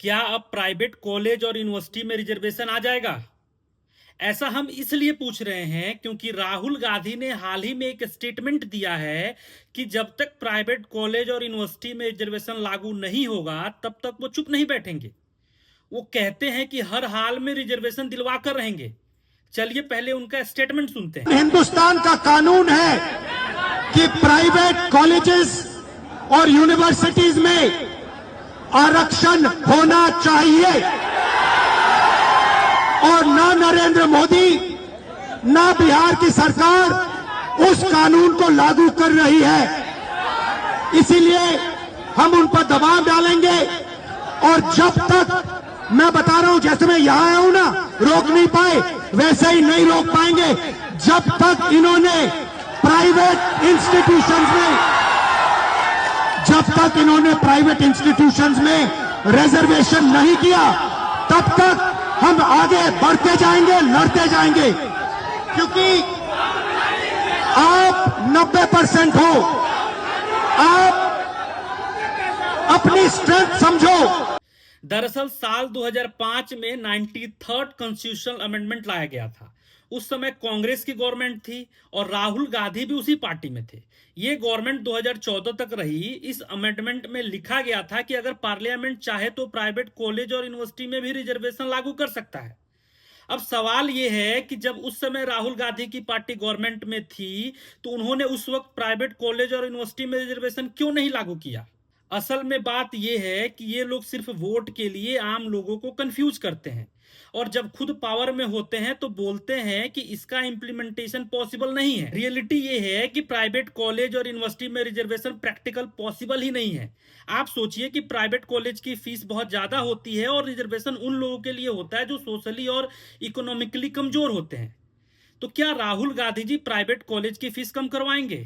क्या अब private college और यूनिवर्सिटी में रिजर्वेशन आ जाएगा? ऐसा हम इसलिए पूछ रहे हैं क्योंकि राहुल गांधी ने हाल ही में एक स्टेटमेंट दिया है कि जब तक प्राइवेट कॉलेज और यूनिवर्सिटी में रिजर्वेशन लागू नहीं होगा तब तक वो चुप नहीं बैठेंगे। वो कहते हैं कि हर हाल में रिजर्वेशन दिलवा कर रहेंगे। चलिए पहले उनका स्टेटमेंट सुनते हैं। हिंदुस्तान का कानून है कि प्राइवेट कॉलेजेस और यूनिवर्सिटीज में आरक्षण होना चाहिए और ना नरेंद्र मोदी ना बिहार की सरकार उस कानून को लागू कर रही है। इसीलिए हम उन पर दबाव डालेंगे और जब तक, मैं बता रहा हूं, जैसे मैं यहां आया हूं ना, रोक नहीं पाए वैसे ही नहीं रोक पाएंगे जब तक इन्होंने प्राइवेट इंस्टीट्यूशंस में रिजर्वेशन नहीं किया तब तक हम आगे बढ़ते जाएंगे, लड़ते जाएंगे। क्योंकि आप 90% हो, आप अपनी स्ट्रेंथ समझो। दरअसल साल 2005 में 93rd कॉन्स्टिट्यूशनल अमेंडमेंट लाया गया था। उस समय कांग्रेस की गवर्नमेंट थी और राहुल गांधी भी उसी पार्टी में थे। ये गवर्नमेंट 2014 तक रही। इस अमेंडमेंट में लिखा गया था कि अगर पार्लियामेंट चाहे तो प्राइवेट कॉलेज और यूनिवर्सिटी में भी रिजर्वेशन लागू कर सकता है। अब सवाल यह है कि जब उस समय राहुल गांधी की पार्टी गवर्नमेंट में थी तो उन्होंने उस वक्त प्राइवेट कॉलेज और यूनिवर्सिटी में रिजर्वेशन क्यों नहीं लागू किया? असल में बात यह है कि ये लोग सिर्फ वोट के लिए आम लोगों को कंफ्यूज करते हैं और जब खुद पावर में होते हैं तो बोलते हैं कि इसका इंप्लीमेंटेशन पॉसिबल नहीं है। रियलिटी ये है कि प्राइवेट कॉलेज और यूनिवर्सिटी में रिजर्वेशन प्रैक्टिकल पॉसिबल ही नहीं है। आप सोचिए कि प्राइवेट कॉलेज की फीस बहुत ज्यादा होती है और रिजर्वेशन उन लोगों के लिए होता है जो सोशली और इकोनॉमिकली कमजोर होते हैं। तो क्या राहुल गांधी जी प्राइवेट कॉलेज की फीस कम करवाएंगे?